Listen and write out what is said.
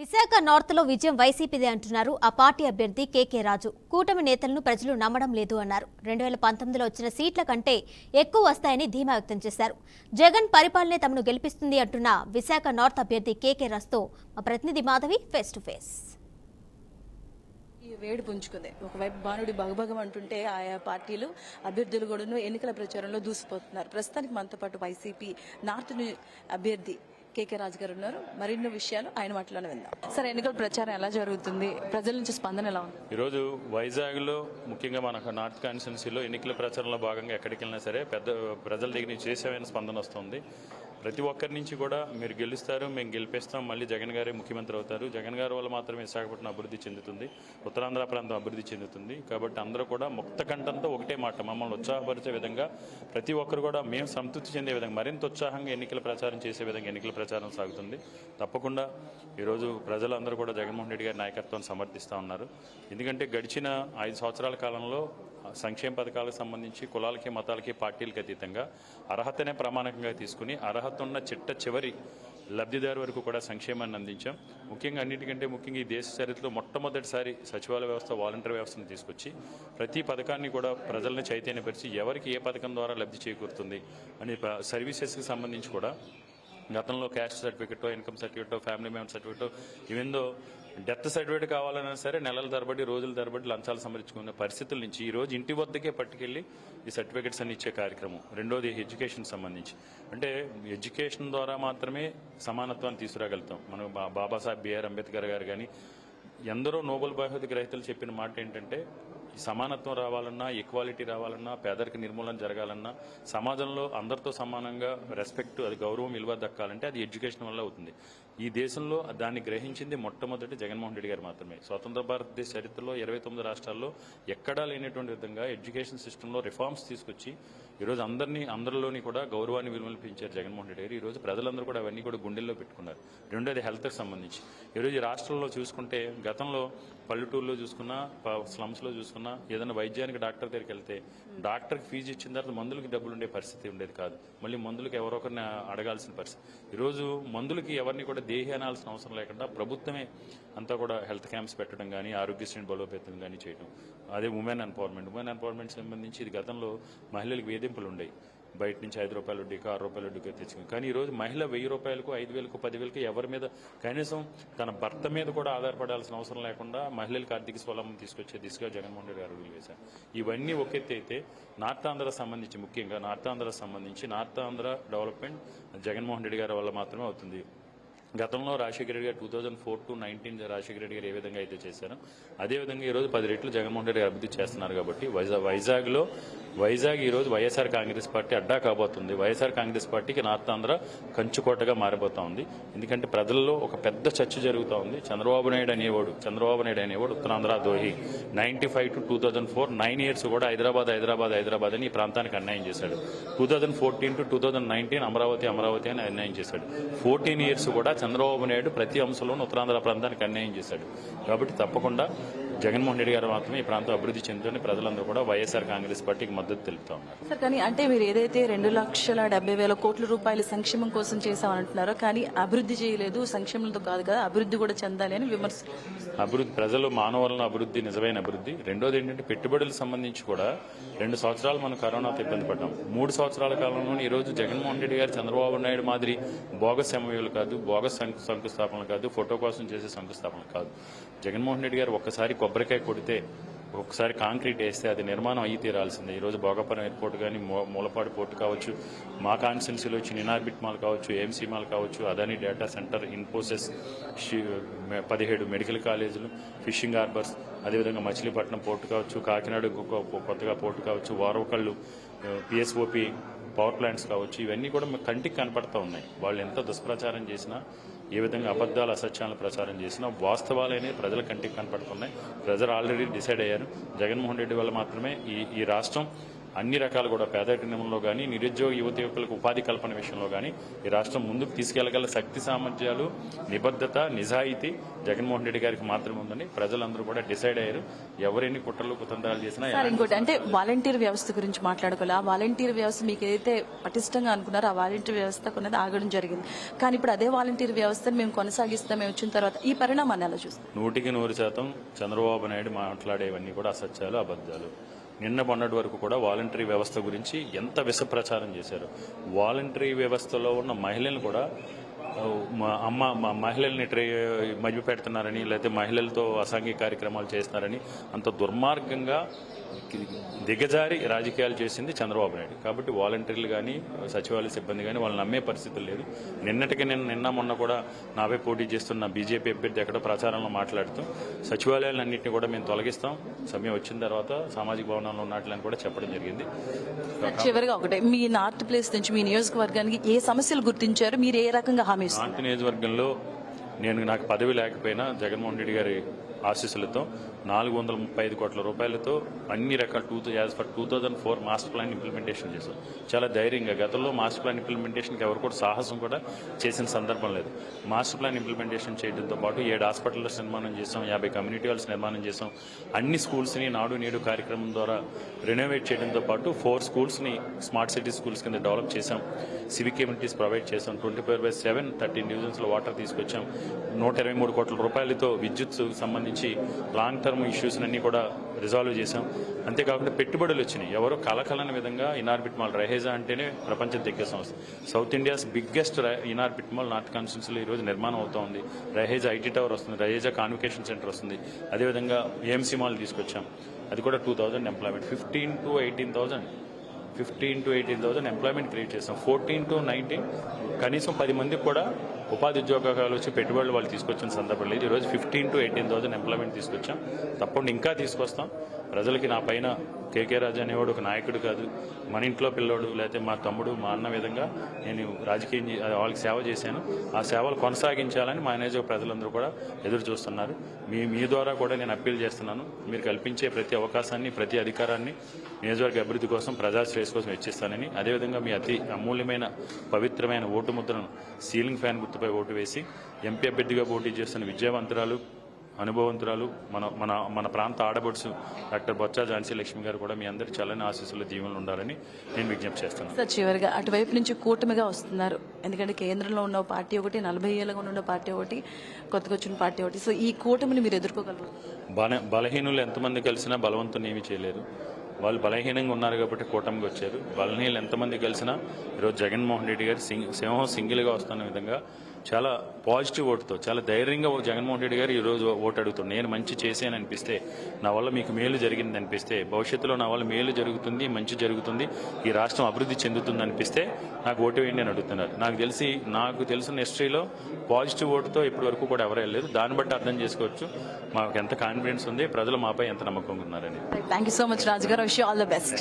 Visakha north లో విజయం వైసీపీదే అంటున్నారు ఆ పార్టీ అభ్యర్థి కేకే రాజు. కూటమి నేతలను ప్రజలు నమ్మడం లేదు అన్నారు. 2019లో వచ్చిన సీట్ల కంటే ఎక్కువ వస్తాయని ధీమా వ్యక్తం చేశారు. జగన్ పరిపాలనే తమను గెలిపిస్తుంది అంటున్న విశాఖ నార్త్ అభ్యర్థి కేకే రాజుతో మా ప్రతినిధి మాధవి ఫేస్ టు ఫేస్. ఈ వేడి పుంజుకుంది. ఒకవైపు బాణుడి భగభగం అంటుంటే ఆయా పార్టీలు అభ్యర్థులు కూడా ఎన్నికల ప్రచారంలో దూసిపోతున్నారు. ప్రస్తుతానికి మనతో పాటు వైసీపీ నార్త్ అభ్యర్థి కేకే రాజు గారు ఉన్నారు. మరిన్ని విషయాలు ఆయన మాటలోనే విందాం. సార్, ఎన్నికల ప్రచారం ఎలా జరుగుతుంది? ప్రజల నుంచి స్పందన ఎలా ఉంది? ఈరోజు వైజాగ్లో ముఖ్యంగా మనకు నార్త్ కాన్స్టిట్యున్సీలో ఎన్నికల ప్రచారంలో భాగంగా ఎక్కడికి వెళ్ళినా సరే పెద్ద ప్రజల దగ్గర నుంచి చేసేవైన స్పందన వస్తుంది. ప్రతి ఒక్కరి నుంచి కూడా మీరు గెలుస్తారు, మేము గెలిపిస్తాం, మళ్ళీ జగన్ గారే ముఖ్యమంత్రి అవుతారు, జగన్ గారి వల్ల మాత్రమే విశాఖపట్నం అభివృద్ధి చెందుతుంది, ఉత్తరాంధ్ర ప్రాంతం అభివృద్ధి చెందుతుంది. కాబట్టి అందరూ కూడా ముక్త కంఠంతో ఒకటే మాట, మమ్మల్ని ఉత్సాహపరిచే విధంగా ప్రతి ఒక్కరు కూడా మేము సంతృప్తి చెందే విధంగా మరింత ఉత్సాహంగా ఎన్నికల ప్రచారం చేసే విధంగా ఎన్నికల ప్రచారం సాగుతుంది. తప్పకుండా ఈరోజు ప్రజలందరూ కూడా జగన్మోహన్ రెడ్డి గారి నాయకత్వాన్ని సమర్థిస్తూ ఉన్నారు. ఎందుకంటే గడిచిన 5 సంవత్సరాల కాలంలో సంక్షేమ పథకాలకు సంబంధించి కులాలకి, మతాలకి, పార్టీలకి అతీతంగా అర్హతనే ప్రమాణకంగా తీసుకుని అర్హత ఉన్న చివరి లబ్ధిదారు వరకు కూడా సంక్షేమాన్ని అందించాం. ముఖ్యంగా అన్నిటికంటే ముఖ్యంగా ఈ దేశ చరిత్రలో మొట్టమొదటిసారి సచివాలయ వ్యవస్థ, వాలంటీర్ వ్యవస్థను తీసుకొచ్చి ప్రతి పథకాన్ని కూడా ప్రజల్ని చైతన్యపరిచి ఎవరికి ఏ పథకం ద్వారా లబ్ధి చేకూరుతుంది అని సర్వీసెస్కి సంబంధించి కూడా గతంలో caste certificate, income certificate, family member certificate, ఈవెందో డెత్ సర్టిఫికేట్ కావాలన్నా సరే నెలల తరబడి, రోజుల తరబడి లంచాలు సమర్పించుకునే పరిస్థితుల నుంచి ఈరోజు ఇంటి వద్దకే పట్టుకెళ్ళి ఈ సర్టిఫికేట్స్ అన్ని ఇచ్చే కార్యక్రమం. రెండోది ఎడ్యుకేషన్ సంబంధించి, అంటే ఎడ్యుకేషన్ ద్వారా మాత్రమే సమానత్వాన్ని తీసుకురాగలుగుతాం. మనం బాబాసాహెబ్ బిఆర్ అంబేద్కర్ గారు కానీ ఎందరో నోబెల్ బహుమతి గ్రహీతలు చెప్పిన మాట ఏంటంటే, ఈ సమానత్వం రావాలన్నా, ఈక్వాలిటీ రావాలన్నా, పేదరిక నిర్మూలన జరగాలన్నా, సమాజంలో అందరితో సమానంగా రెస్పెక్ట్, అది గౌరవం, విలువ దక్కాలంటే అది ఎడ్యుకేషన్ వల్ల అవుతుంది. ఈ దేశంలో దాన్ని గ్రహించింది మొట్టమొదటి జగన్మోహన్ రెడ్డి గారు మాత్రమే. స్వతంత్ర భారతదేశ చరిత్రలో 29 రాష్ట్రాల్లో ఎక్కడా లేనటువంటి విధంగా ఎడ్యుకేషన్ సిస్టంలో రిఫార్మ్స్ తీసుకొచ్చి ఈరోజు అందరిలోని కూడా గౌరవాన్ని, విలువలు పెంచారు జగన్మోహన్ రెడ్డి గారు. ఈరోజు ప్రజలందరూ కూడా అవన్నీ కూడా గుండెల్లో పెట్టుకున్నారు. రెండోది హెల్త్కి సంబంధించి, ఈరోజు ఈ రాష్ట్రంలో చూసుకుంటే గతంలో పల్లెటూరులో చూసుకున్నా, స్లమ్స్లో చూసుకున్నా, ఏదైనా వైద్యానికి డాక్టర్ దగ్గరికి వెళ్తే డాక్టర్కి ఫీజు ఇచ్చిన తర్వాత మందులకి డబ్బులు ఉండే పరిస్థితి ఉండేది కాదు. మళ్ళీ మందులకు ఎవరొకరిని అడగాల్సిన పరిస్థితి. ఈరోజు మందులకి ఎవరిని కూడా దేహి అనాల్సిన అవసరం లేకుండా ప్రభుత్వమే అంతా కూడా హెల్త్ క్యాంప్స్ పెట్టడం కానీ, ఆరోగ్యశ్రేణి బలోపేతం కానీ చేయడం. అదే ఉమెన్ ఎంపవర్మెంట్ సంబంధించి ఇది గతంలో మహిళలకు వేధింపులు ఉండేవి. బయట నుంచి 5 రూపాయల వడ్డీకి, 6 రూపాయల వడ్డీకి తెచ్చుకుంది. కానీ ఈరోజు మహిళ 1000 రూపాయలకు, 5000కు, 10,000కు ఎవరి మీద, కనీసం తన భర్త మీద కూడా ఆధారపడాల్సిన అవసరం లేకుండా మహిళలకు ఆర్థిక స్వావలంబన తీసుకొచ్చే దిశగా జగన్మోహన్ రెడ్డి గారు అడుగులు వేశారు. ఇవన్నీ ఒక ఎత్తు అయితే నార్త్ ఆంధ్ర సంబంధించి, ముఖ్యంగా నార్త్ ఆంధ్ర డెవలప్మెంట్ జగన్మోహన్ రెడ్డి గారి వల్ల మాత్రమే అవుతుంది. గతంలో రాజశేఖర రెడ్డి గారు 2004 to 19 రాజశేఖర రెడ్డి గారు ఏ విధంగా అయితే చేశారో అదేవిధంగా ఈరోజు 10 రెట్లు జగన్మోహన్ రెడ్డి గారు అభివృద్ధి చేస్తున్నారు. కాబట్టి వైజాగ్ ఈరోజు వైఎస్ఆర్ కాంగ్రెస్ పార్టీ అడ్డా కాబోతుంది. వైఎస్ఆర్ కాంగ్రెస్ పార్టీకి నార్త్ ఆంధ్ర కంచుకోటగా మారిపోతా ఉంది. ఎందుకంటే ప్రజల్లో ఒక పెద్ద చర్చ జరుగుతూ ఉంది. చంద్రబాబు నాయుడు అనేవాడు ఉత్తరాంధ్ర దోహి. 95 to 2004 9 years కూడా హైదరాబాద్ అని ఈ ప్రాంతానికి అన్యాయం చేశాడు. 2014 to 2019 అమరావతి అని అన్యాయం చేశాడు. 14 years కూడా చంద్రబాబు నాయుడు ప్రతి అంశంలోనూ ఉత్తరాంధ్ర ప్రాంతానికి అన్యాయం చేశాడు. కాబట్టి తప్పకుండా జగన్మోహన్ రెడ్డి గారు మాత్రమే ఈ ప్రాంతం అభివృద్ధి చెందుతుందని ప్రజలందరూ కూడా వైఎస్ఆర్ కాంగ్రెస్ పార్టీకి మద్దతు తెలుపుతా ఉన్నారు. సార్, కానీ అంటే మీరు ఏదైతే 2,70,000 కోట్ల రూపాయల సంక్షేమం కోసం చేశామంటున్నారో, కానీ అభివృద్ధి చేయలేదు, సంక్షేమంతో కాదు కదా, అభివృద్ధి కూడా చెందాలి అని విమర్శ. అభివృద్ధి, ప్రజలు, మానవులను అభివృద్ధి నిజమైన అభివృద్ధి. రెండోది ఏంటంటే పెట్టుబడులకు సంబంధించి కూడా 2 సంవత్సరాలు మనం కరోనాతో ఇబ్బంది పడ్డాం. 3 సంవత్సరాల కాలంలో ఈరోజు జగన్మోహన్ రెడ్డి గారు చంద్రబాబు నాయుడు మాదిరి బోగస్ ఎంఓయూలు కాదు, బోగస్ శంకుస్థాపనలు కాదు, ఫోటో కోసం చేసే శంకుస్థాపనలు కాదు. జగన్మోహన్ రెడ్డి గారు ఒక్కసారి కొబ్బరికాయ కొడితే, ఒకసారి కాంక్రీట్ వేస్తే అది నిర్మాణం అయ్యి తీరాల్సిందే. ఈరోజు భోగాపురం ఎయిర్పోర్ట్ కానీ, మూలపాడు పోర్టు కావచ్చు, మా కాన్స్టిట్యున్సీలో వచ్చిన ఇనార్బిట్ మాల్ కావచ్చు, ఏఎంసీ మాల్ కావచ్చు, Adani data centre, Infosys, 17 medical కాలేజీలు, ఫిషింగ్ హార్బర్స్, అదేవిధంగా మచిలీపట్నం పోర్టు కావచ్చు, కాకినాడ కొత్తగా పోర్టు కావచ్చు, వారవకళ్ళు, పిఎస్ఓపి పవర్ ప్లాంట్స్ కావచ్చు, ఇవన్నీ కూడా కంటికి కనపడుతూ ఉన్నాయి. వాళ్ళు ఎంత దుష్ప్రచారం చేసినా, ఏ విధంగా అబద్ధాలు, అసత్యాలను ప్రచారం చేసినా వాస్తవాలనే ప్రజల కంటికి కనపడుతున్నాయి. ప్రజలు ఆల్రెడీ డిసైడ్ అయ్యారు. జగన్మోహన్ రెడ్డి వల్ల మాత్రమే ఈ రాష్ట్రం అన్ని రకాలు కూడా పేదరికంలో కానీ నిరుద్యోగ యువకులకు ఉపాధి కల్పన విషయంలో కానీ ఈ రాష్ట్రం ముందుకు తీసుకెళ్లగల శక్తి సామర్థ్యాలు, నిబద్ధత, నిజాయితీ జగన్మోహన్ రెడ్డి గారికి మాత్రమే ఉందని ప్రజలందరూ కూడా డిసైడ్ అయ్యారు. ఎవరెన్ని కుట్రలు కుతంత్రాలు చేసినా సార్ ఇంకోటి అంటే వాలంటీర్ వ్యవస్థ గురించి మాట్లాడుకోవాలి. ఆ వాలంటీర్ వ్యవస్థ మీకు ఏదైతే పటిష్టంగా అనుకున్నారో ఆ వాలంటీర్ వ్యవస్థ కొన్నది ఆగడం జరిగింది. కానీ ఇప్పుడు అదే వాలంటీర్ వ్యవస్థను మేము కొనసాగిస్తాం మేము వచ్చిన తర్వాత ఈ పరిణామాన్ని ఎలా చూస్తాం? 100% చంద్రబాబు నాయుడు మాట్లాడేవన్నీ కూడా అసత్యాలు, అబద్ధాలు. నిన్న మొన్నటి వరకు కూడా వాలంటరీ వ్యవస్థ గురించి ఎంత విష ప్రచారం చేశారు. వాలంటరీ వ్యవస్థలో ఉన్న మహిళలను కూడా మహిళల్ని మభ్య పెడుతున్నారని, లేకపోతే మహిళలతో అసాంఘిక కార్యక్రమాలు చేస్తున్నారని అంత దుర్మార్గంగా దిగజారి రాజకీయాలు చేసింది చంద్రబాబు నాయుడు. కాబట్టి వాలంటీర్లు కానీ సచివాలయ సిబ్బంది కానీ వాళ్ళు నమ్మే పరిస్థితులు లేదు. నిన్న మొన్న కూడా నాపై పోటీ చేస్తున్న బీజేపీ అభ్యర్థి ఎక్కడో ప్రచారంలో మాట్లాడుతూ సచివాలయాలన్నింటినీ కూడా మేము తొలగిస్తాం, సమయం వచ్చిన తర్వాత సామాజిక భవనంలో ఉన్నట్లని కూడా చెప్పడం జరిగింది. చివరిగా ఒకటే, మీ నార్త్ ప్లేస్ నుంచి మీ నియోజకవర్గానికి ఏ సమస్యలు గుర్తించారు, మీరు ఏ రకంగా హామీ ఇస్తారు? నార్త్ నియోజకవర్గంలో నాకు పదవి లేకపోయినా జగన్మోహన్ రెడ్డి గారి ఆశీస్సులతో 435 కోట్ల రూపాయలతో అన్ని రకాల 2004 మాస్టర్ ప్లాన్ ఇంప్లిమెంటేషన్ చేశాం. చాలా ధైర్యంగా. గతంలో మాస్టర్ ప్లాన్ ఇంప్లిమెంటేషన్కి ఎవరు కూడా సాహసం కూడా చేసిన సందర్భం లేదు. మాస్టర్ ప్లాన్ ఇంప్లిమెంటేషన్ చేయడంతో పాటు 7 హాస్పిటల్స్ నిర్మాణం చేసాం, 50 కమ్యూనిటీ హాల్స్ నిర్మాణం చేసాం. అన్ని స్కూల్స్ని నాడు నేడు కార్యక్రమం ద్వారా రెనోవేట్ చేయడంతో పాటు 4 స్కూల్స్ని స్మార్ట్ సిటీ స్కూల్స్ కింద డెవలప్ చేశాం. సివిక్ కమ్యూనిటీస్ ప్రొవైడ్ చేశాం. 24/7 13 డివిజన్స్లో వాటర్ తీసుకొచ్చాం. 123 కోట్ల రూపాయలతో విద్యుత్ సంబంధించి లాంగ్ టర్మ్ ఇష్యూస్ అన్ని కూడా రిజాల్వ్ చేశాం. అంతేకాకుండా పెట్టుబడులు వచ్చినాయి. ఎవరో కలకలని విధంగా ఇనార్బిట్ మాల్, రహేజా అంటేనే ప్రపంచ దిగ్గ సంస్థ, south India's biggest Inorbit mall north కాన్స్టిట్యున్సీలో ఈరోజు నిర్మాణం అవుతా ఉంది. రహేజా ఐటీ టవర్ వస్తుంది, రహేజా కాన్వకేషన్ సెంటర్ వస్తుంది. అదేవిధంగా ఏఎంసీ మాల్ తీసుకొచ్చాం, అది కూడా 2000 ఎంప్లాయ్మెంట్. 15 to 18,000 ఎంప్లాయ్మెంట్ క్రియేట్ చేస్తాం. 14 to 19 కనీసం 10 మందికి కూడా ఉపాధి ఉద్యోగాలు వచ్చి పెట్టుబడులు వాళ్ళు తీసుకొచ్చిన సందర్భం లేదు. ఈరోజు 15 to 18,000 ఎంప్లాయ్మెంట్ తీసుకొచ్చాం. తప్పకుండా ఇంకా తీసుకొస్తాం. ప్రజలకి నా పైన కేకే రాజు అనేవాడు ఒక నాయకుడు కాదు, మన ఇంట్లో పిల్లోడు, లేకపోతే మా తమ్ముడు, మా అన్న విధంగా నేను రాజకీయం వాళ్ళకి సేవ చేశాను. ఆ సేవలు కొనసాగించాలని మా నియోజక ప్రజలందరూ కూడా ఎదురు చూస్తున్నారు. మీ ద్వారా కూడా నేను అప్పీల్ చేస్తున్నాను. మీరు కల్పించే ప్రతి అవకాశాన్ని, ప్రతి అధికారాన్ని నియోజకవర్గ అభివృద్ధి కోసం, ప్రజా శ్రేయస్ కోసం ఇచ్చిస్తానని, అదేవిధంగా మీ అతి అమూల్యమైన పవిత్రమైన ఓటు ముద్రను సీలింగ్ ఫ్యాన్ గుర్తుపై ఓటు వేసి ఎంపీ అభ్యర్థిగా పోటీ చేస్తున్న విజయవంతురాలు, అనుభవంతురాలు, మన ప్రాంత ఆడబడుసు డాక్టర్ బొత్స ఝాన్సీ లక్ష్మి గారు కూడా మీ అందరి చల్లని ఆశీస్సులు, దీవెనలు ఉండాలని నేను విజ్ఞప్తి చేస్తున్నాను. సార్ చివరిగా, అటువైపు నుంచి కూటమిగా వస్తున్నారు. ఎందుకంటే కేంద్రంలో ఉన్న పార్టీ ఒకటి, 40 ఏళ్ళగా ఉన్న పార్టీ ఒకటి, కొత్తగా వచ్చిన పార్టీ ఒకటి. సో ఈ కూటమిని మీరు ఎదుర్కోగలరు? బలహీనులు ఎంతమంది కలిసినా బలవంతుని ఏమీ చేయలేరు. వాళ్ళు బలహీనంగా ఉన్నారు కాబట్టి కూటమికి వచ్చారు. బలహీనలు ఎంతమంది కలిసినా ఈరోజు జగన్మోహన్ రెడ్డి గారు సింహం సింగిల్గా వస్తున్న విధంగా చాలా పాజిటివ్ ఓటుతో, చాలా ధైర్యంగా జగన్మోహన్ రెడ్డి గారు ఈరోజు ఓటు అడుగుతున్నారు. నేను మంచి చేశాను అనిపిస్తే, నా వల్ల మీకు మేలు జరిగింది అనిపిస్తే, భవిష్యత్తులో నా వల్ల మేలు జరుగుతుంది, మంచి జరుగుతుంది, ఈ రాష్ట్రం అభివృద్ధి చెందుతుంది అనిపిస్తే నాకు ఓటు వేయండి అని అడుగుతున్నారు. నాకు తెలిసిన హిస్టరీలో పాజిటివ్ ఓటుతో ఇప్పటి వరకు కూడా ఎవరు వెళ్ళలేదు. దాన్ని బట్టి అర్థం చేసుకోవచ్చు మాకు ఎంత కాన్ఫిడెన్స్ ఉంది, ప్రజలు మాపై ఎంత నమ్మకంగా ఉన్నారని. థ్యాంక్ యూ సో మచ్ రాజు గారు. Wish you all the best.